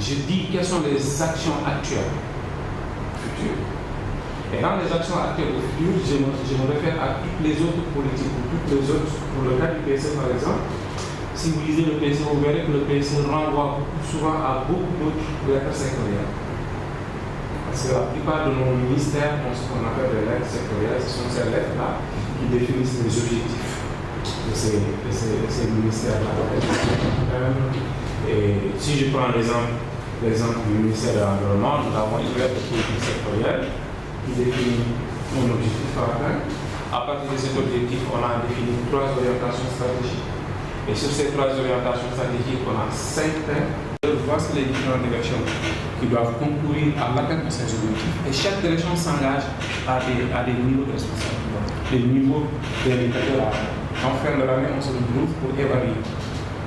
Je dis quelles sont les actions actuelles, futures. Et dans les actions actuelles ou futures, je me réfère à toutes les autres politiques, ou toutes les autres, pour le cas du PSE par exemple. Si vous lisez le PSE, vous verrez que le PSE renvoie souvent à beaucoup d'autres lettres sectorielles. Parce que la plupart de nos ministères ont ce qu'on appelle des lettres sectorielles, ce sont ces lettres-là qui définissent les objectifs de ces ministères-là. Et si je prends l'exemple du ministère de l'Environnement, nous avons une lettre politique sectorielle qui définit mon objectif à atteindre. À partir de cet objectif, on a défini 3 orientations stratégiques. Et sur ces 3 orientations stratégiques, on a 5 thèmes. Voici les différentes directions qui doivent concourir à l'atteinte de ces objectifs. Et chaque direction s'engage à des niveaux de responsabilité, des niveaux d'indicateurs. En fin de l'année, on se retrouve pour évaluer.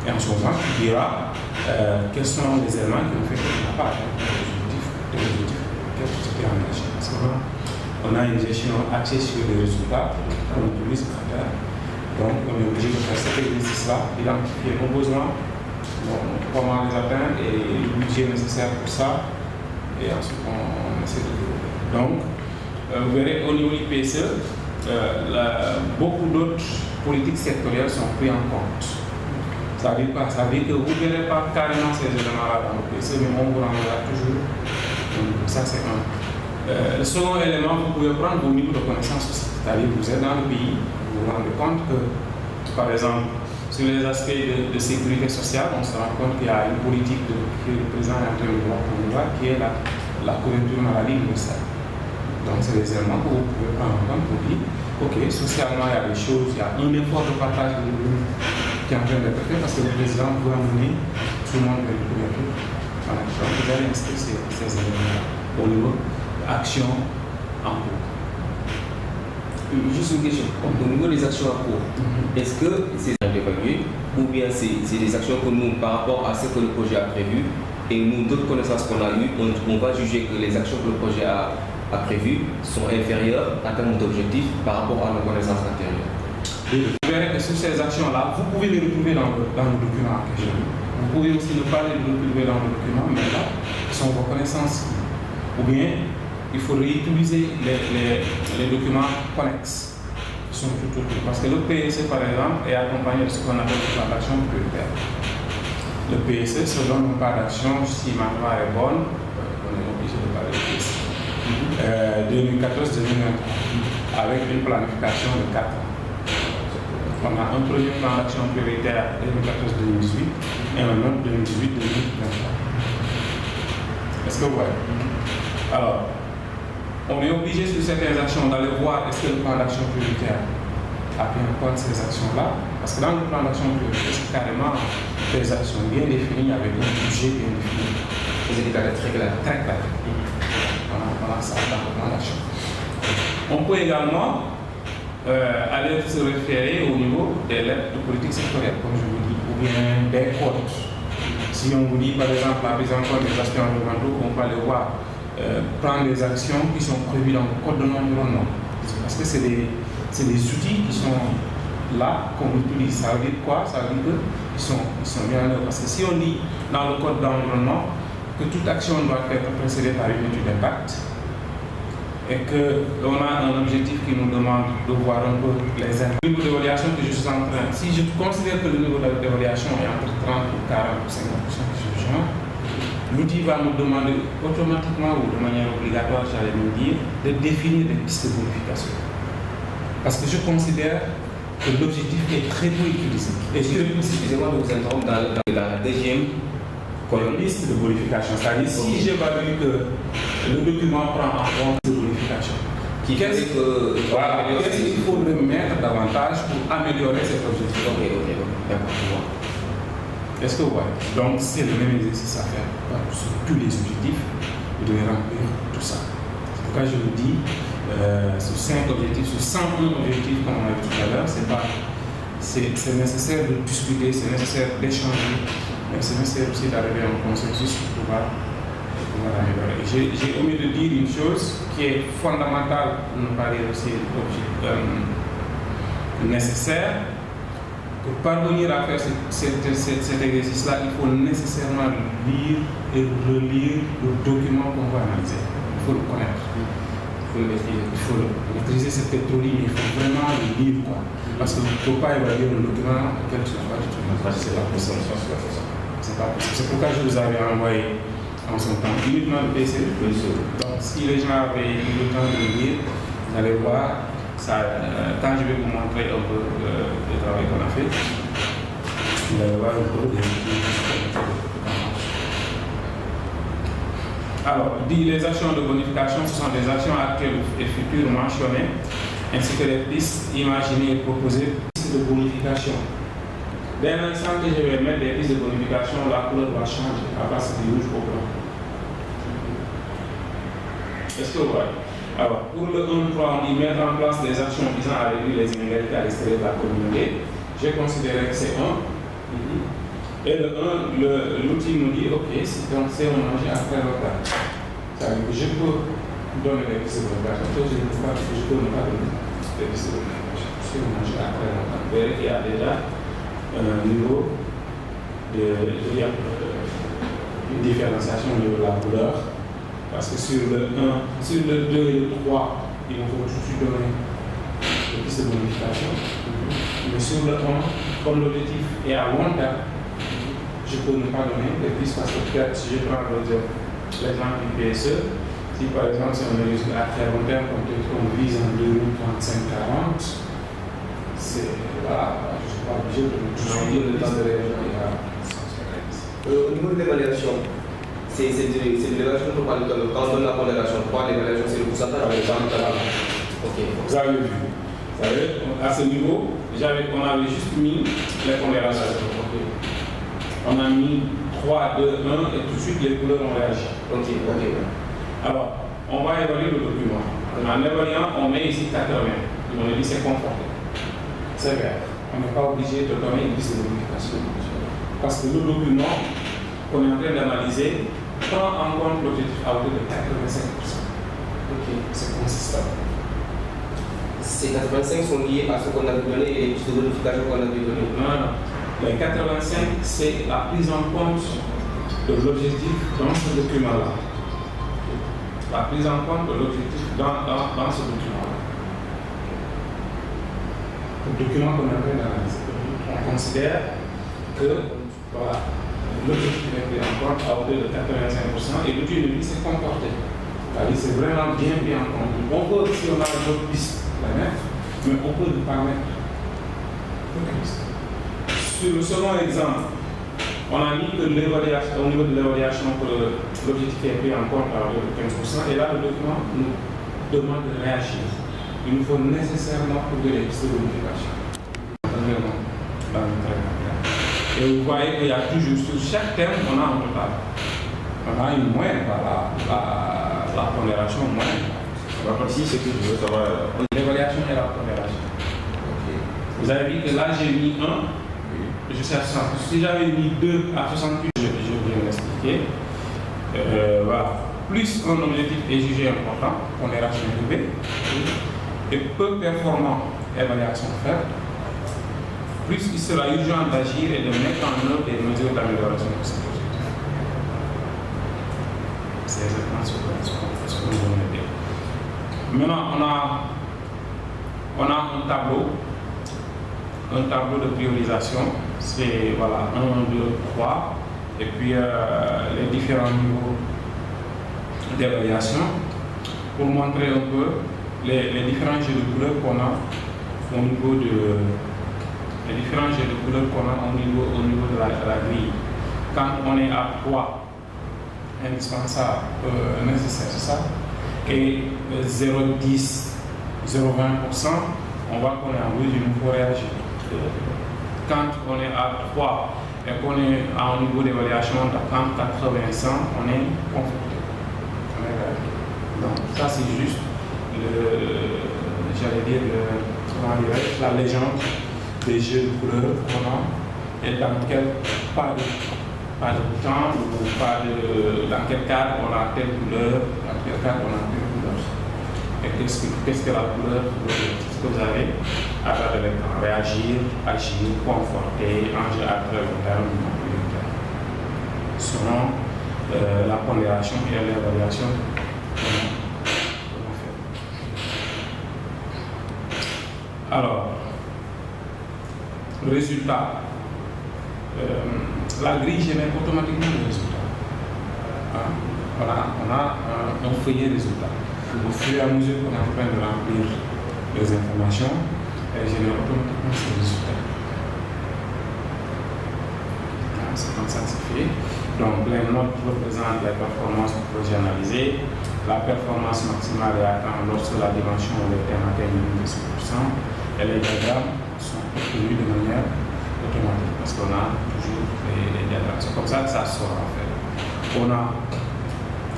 Et en ce moment, tu diras quels sont les éléments qui ont fait qu'on n'a pas atteint les objectifs auxquels tu t'es engagé. Parce qu'on a une gestion axée sur les résultats, on utilise le critère. Donc, on est obligé de faire cet exercice-là, identifier nos besoins, comment les atteindre et le budget nécessaire pour ça. Et ensuite, on essaie de développer. Donc, vous verrez, au niveau du PSE, beaucoup d'autres politiques sectorielles sont prises en compte. Ça veut dire quoi? Ça veut dire que vous ne verrez pas carrément ces éléments-là dans le PSE, mais on vous renverra toujours. Donc, ça, c'est un. Le second élément, vous pouvez prendre vos niveaux de connaissance aussi. C'est-à-dire que vous êtes dans le pays, vous vous rendez compte que, par exemple, sur les aspects de sécurité sociale, on se rend compte qu'il y a une politique que le président est en train de promouvoir, qui est la couverture maladie universelle. Donc, c'est des éléments que vous pouvez prendre en compte pour dire, ok, socialement, il y a des choses, il y a un effort de partage de revenus qui est en train d'être fait parce que le président veut amener tout le monde vers une couverture. Voilà. Donc, vous allez inscrire ces éléments-là au niveau action en cours. Juste une question. Au niveau des actions en cours, est-ce que c'est évalué ou bien c'est des actions que nous, par rapport à ce que le projet a prévu et nous, d'autres connaissances qu'on a eues, on va juger que les actions que le projet a prévues sont inférieures en termes d'objectifs par rapport à nos connaissances antérieures? Vous verrez que sur ces actions-là, vous pouvez les retrouver dans le document en question. Vous pouvez aussi ne pas les retrouver dans le document, mais là, ce sont vos connaissances. Ou bien, il faudrait utiliser les documents connexes qui sont tout autour. Parce que le PSE, par exemple, est accompagné de ce qu'on appelle le plan d'action prioritaire. Le PSE se donne un plan d'action, si ma mémoire est bonne, on est obligé de parler de PSE, 2014-2023, avec une planification de 4 ans. On a un premier plan d'action prioritaire 2014-2018 et un autre 2018-2023. Est-ce que vous voyez? Alors, on est obligé sur certaines actions d'aller voir est-ce que le plan d'action prioritaire a pris en compte ces actions-là. Parce que dans le plan d'action prioritaire, c'est carrément des actions bien définies avec un budget bien défini. Des indicateurs très clairs. Très clairs. Voilà ça dans le plan d'action. On peut également aller se référer au niveau des lettres de politique sectorielle, comme je vous dis, ou bien des codes. Si on vous dit par exemple la prise en compte des aspects environnementaux, on peut aller voir. Prendre des actions qui sont prévues dans le code de l'environnement. Parce que c'est des outils qui sont là, qu'on utilise. Ça veut dire quoi? Ça veut dire qu'ils sont bien là. Parce que si on dit dans le code de l'environnement que toute action doit être précédée par une étude d'impact et qu'on a un objectif qui nous demande de voir un peu les impacts. Le niveau d'évaluation que je suis en train, si je considère que le niveau d'évaluation est entre 30 ou 40 ou 50% que je genre, l'outil va nous demander automatiquement ou de manière obligatoire, j'allais me dire, de définir des pistes de bonification. Parce que je considère que l'objectif est très peu utilisé. Et excusez-moi de vous interrompre dans la deuxième colonne piste de bonification. C'est-à-dire si j'évalue que le document prend en compte de bonification, qu'est-ce qu'il faudrait mettre davantage pour améliorer cet objectif? Ok, d'accord. Est-ce que vous voyez? Donc, c'est le même exercice à faire sur tous les objectifs, vous devez remplir tout ça. C'est pourquoi je vous dis, sur 5 objectifs, sur 101 objectifs, comme on a dit tout à l'heure, c'est nécessaire de discuter, c'est nécessaire d'échanger, mais c'est nécessaire aussi d'arriver à un consensus pour pouvoir améliorer. J'ai omis de dire une chose qui est fondamentale, pour ne pas dire aussi nécessaire. Pour parvenir à faire cet exercice-là, il faut nécessairement lire et relire le document qu'on va analyser. Il faut le connaître. Il faut le maîtriser. Il faut maîtriser cette théorie, mais il faut vraiment le lire. Quoi. Parce que tu ne peux pas évaluer un document auquel tu n'as pas du tout. C'est pas possible. C'est pas possible. C'est pourquoi je vous avais envoyé en son temps uniquement le PC. Donc si les gens avaient eu le temps de le lire, vous allez voir. Ça, quand je vais vous montrer un peu le travail qu'on a fait, vous allez voir un peu alors, les actions de bonification, ce sont des actions actuelles et futures mentionnées, ainsi que les pistes imaginées et proposées, pistes de bonification. Dès l'instant que je vais mettre des pistes de bonification, la couleur va changer à passer du rouge au blanc. Est-ce que vous voyez? Alors, pour le 1.3, on dit mettre en place des actions visant à réduire les inégalités à l'extérieur de la communauté. J'ai considéré que c'est 1. Et le 1, l'outil nous dit, ok, donc c'est un manger après local. Ça veut dire que je peux donner des pistes de bonification, je peux ne pas donner des pistes de bonification. C'est un manger après local. Vous verrez qu'il y a déjà un niveau une différenciation au niveau de la couleur. Parce que sur le 1, sur le 2 et le 3, il nous faut tout de suite donner des pistes de bonification. Mais sur le 1, comme l'objectif est à long terme, je peux ne pas donner des pistes parce que peut-être si je prends l'exemple du PSE, si par exemple c'est un objectif à très long terme, comme on vise en 2035-40, c'est voilà, je ne suis pas obligé de tout suivre le temps de l'évaluation. Au niveau de l'évaluation, c'est de l'évaluation qu'on parle tout à l'heure. Quand on donne la pondération 3, l'évaluation c'est le pourcentage avec le temps de la. Ok. Vous avez vu. Vous savez, à ce niveau, on avait juste mis les pondérations. Okay. On a mis 3, 2, 1 et tout de suite les couleurs ont réagi. Ok. Alors, on va évaluer le document. En évaluant, on met ici 80. On a dit c'est conforté. C'est vrai. On n'est pas obligé de donner une liste de bonification. Parce que le document qu'on est en train d'analyser prend en compte l'objectif à hauteur de 85%. Ok, c'est consistant. Ces 85 sont liés à ce qu'on a donné et les pistes de bonification qu'on a donné. Non. Les 85, c'est la prise en compte de l'objectif dans ce document-là. La prise en compte de l'objectif dans ce document-là. Le document qu'on a fait d'analyser. On considère que voilà, l'objectif est pris en compte à hauteur de 85% et l'outil de vie s'est comporté. C'est vraiment bien compris. On peut, si on a d'autres pistes, la mettre, mais on peut ne pas mettre. Sur le second exemple, on a mis que au niveau de l'évaluation, l'objectif est pris en compte à hauteur de 15%, et là le document nous demande de réagir. Il nous faut nécessairement trouver les pistes de bonification. Et vous voyez qu'il y a toujours, sur chaque thème, on a un total. On a une moyenne, la pondération moyenne. Ici, c'est que je veux savoir. L'évaluation et la pondération. Okay. Vous avez vu que là, j'ai mis 1. Je suis à 68. Si j'avais mis 2 à 68, je viens l'expliquer. Voilà. Plus un objectif est jugé important, pondération élevée, et peu performant, évaluation faible, plus il sera urgent d'agir et de mettre en œuvre des mesures d'amélioration de cet objectif. C'est exactement ce que nous voulons dire. Maintenant, on a un tableau de priorisation. C'est voilà, 1, 2, 3, et puis les différents niveaux d'évaluation pour montrer un peu les différents jeux de couleurs qu'on a au niveau de la grille. Quand on est à 3, indispensable, nécessaire, c'est ça, et 0,10, 0,20%, on voit qu'on est en rouge, il nous faut réagir. Quand on est à 3 et qu'on est à un niveau d'évaluation de 80, 100, on est conforté. Donc ça c'est juste la légende des jeux de couleurs qu'on a et dans quel pas de temps ou dans quel cadre on a telle couleur, dans quel cadre on a telle couleur. Et qu'est-ce que la couleur, qu'est-ce que vous avez à travers temps, réagir, agir, conforter, enjeu à très long terme, selon la pondération et l'évaluation qu'on a fait. Alors, le résultat, la grille génère automatiquement le résultat. On a un feuillet résultat. Au fur et à mesure qu'on est en train de remplir les informations, elle génère automatiquement ces résultats. C'est comme ça que c'est fait. Donc, les notes représentent les performances du projet analysé. La performance maximale est atteinte lorsque la dimension des thèmes atteint 10% et les diagrammes sont obtenus de manière automatique parce qu'on a toujours les diagrammes. C'est comme ça que ça sort en fait. On a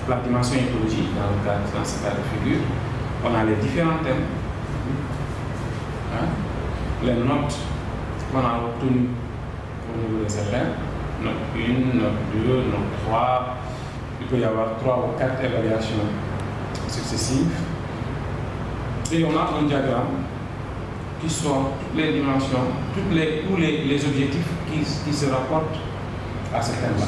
la dimension écologique dans ce cas de figure. On a les différents thèmes. Les notes qu'on a obtenues au niveau des élèves. Note 1, note 2, note 3. Il peut y avoir 3 ou 4 évaluations successives. Et on a un diagramme qui sort toutes les dimensions, tous les objectifs qui se rapportent à ce thème-là.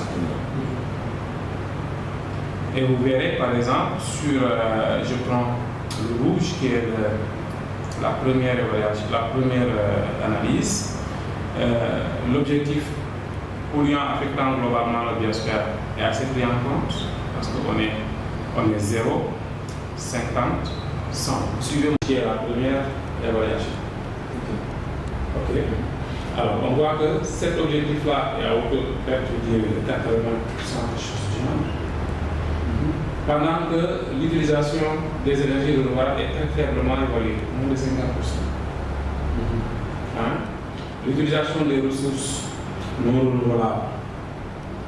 Et vous verrez par exemple sur, je prends le rouge qui est la première évaluation, la première analyse. L'objectif polluant affectant globalement la biosphère est assez pris en compte parce qu'on est 0, 50, 100. Suivez-moi qui est la première évaluation. Ok. Alors on voit que cet objectif-là est à hauteur de 80% des choses du monde. Pendant que l'utilisation des énergies renouvelables est très faiblement évaluée, moins de 50%. L'utilisation des ressources non renouvelables,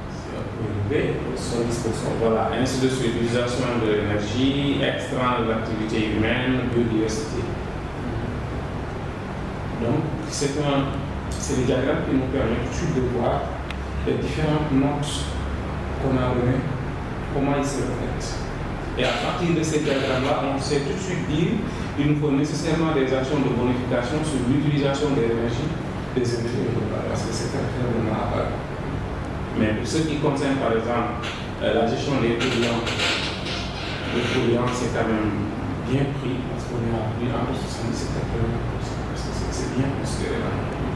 c'est un peu élevé, 70%. Voilà, ainsi de suite, l'utilisation de l'énergie, extra de l'activité humaine, biodiversité. Donc, c'est des diagrammes qui nous permettent tout de suite de voir les différentes notes qu'on a données, comment ils se reflètent. Et à partir de ces diagrammes-là, on sait tout de suite dire qu'il nous faut nécessairement des actions de bonification sur l'utilisation des énergies renouvelables, parce que c'est très vraiment apparu. Mais pour ce qui concerne par exemple la gestion des polluants, le polluant c'est quand même bien pris, parce qu'on est à plus entre 77 et 80%, parce que c'est bien considéré dans notre pays.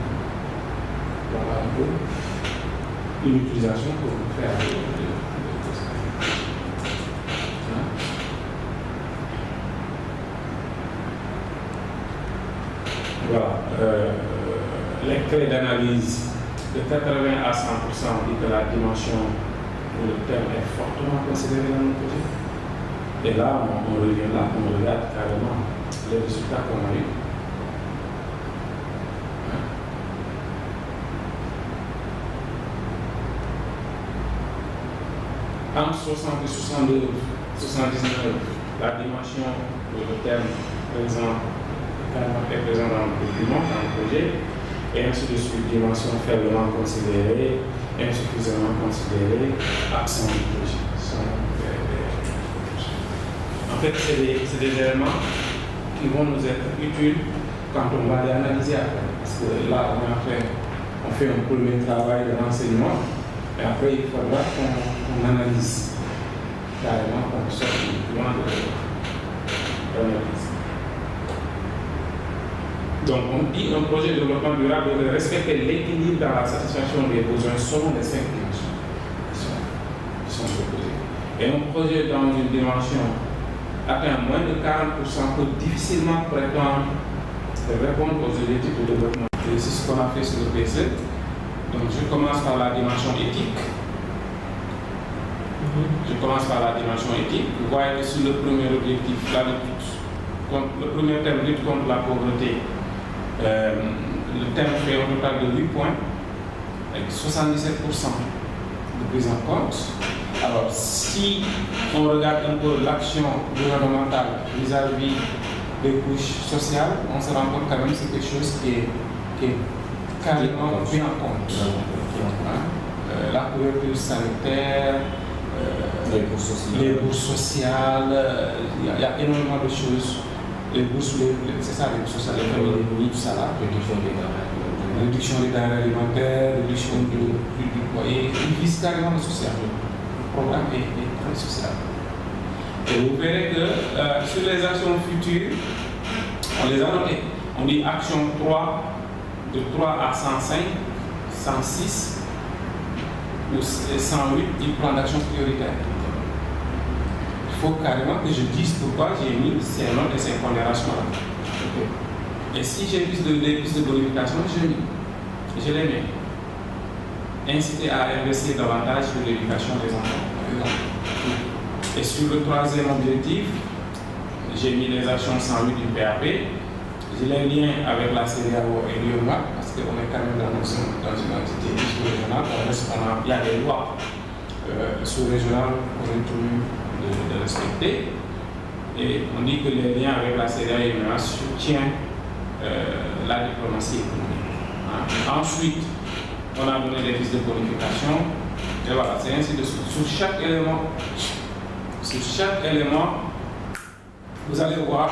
Voilà un peu une utilisation qu'on peut faire de voilà. Les clés d'analyse de 80 à 100% dit que la dimension ou le thème est fortement considéré dans notre projet. Et là, on revient là, on regarde carrément les résultats qu'on a eu. Entre 60 et 62, 79, la dimension ou le thème présent est présent dans le document, dans le projet, et ainsi de suite, dimension faiblement considérée, insuffisamment considérée, absent du projet. En fait, c'est des éléments qui vont nous être utiles quand on va les analyser après. Parce que là, on fait un premier travail de renseignement, et après, il faudra qu'on analyse carrément, qu'on sorte du document d'analyse. Donc, on dit un projet de développement durable devrait respecter l'équilibre dans la satisfaction des besoins selon les 5 dimensions qui sont proposées. Et un projet dans une dimension atteint moins de 40% peut difficilement prétendre répondre aux objectifs de développement. Et c'est ce qu'on a fait sur le PC. Donc, je commence par la dimension éthique. Vous voyez que sur le premier objectif, la lutte contre, le premier thème, lutte contre la pauvreté, le thème fait un total de 8 points, avec 77% de prise en compte. Alors, si on regarde un peu l'action gouvernementale vis-à-vis des couches sociales, on se rend compte quand même que c'est quelque chose qui est carrément pris en compte. La couverture sanitaire, les bourses sociales, il y a énormément de choses les bourses, c'est ça, les bourses sociales, les familles démunies, tout ça là. Réduction des denrées alimentaires, réduction du loyer, il vise carrément le social. Le programme est très social. Et vous verrez que sur les actions futures, on les a notées. On dit action 3, de 3 à 105, 106 ou 108, il plan d'action prioritaire. Il faut carrément que je dise pourquoi j'ai mis ces notes et ces pondérations-là. Et si j'ai plus de bonification, je les mets. Inciter à investir davantage sur l'éducation des enfants, par exemple. Et sur le troisième objectif, j'ai mis les actions 108 du PAP. J'ai les liens avec la CEDEAO et l'UEMOA, parce qu'on est quand même dans une entité sous-régionale. Il y a des lois sous-régionales qu'on est tenu de respecter. Et on dit que les liens avec la CEDEAO et l'UEMOA soutiennent la diplomatie économique. Ensuite, on a donné des fiches de bonification. Et voilà, c'est ainsi de suite. Sur chaque élément, vous allez voir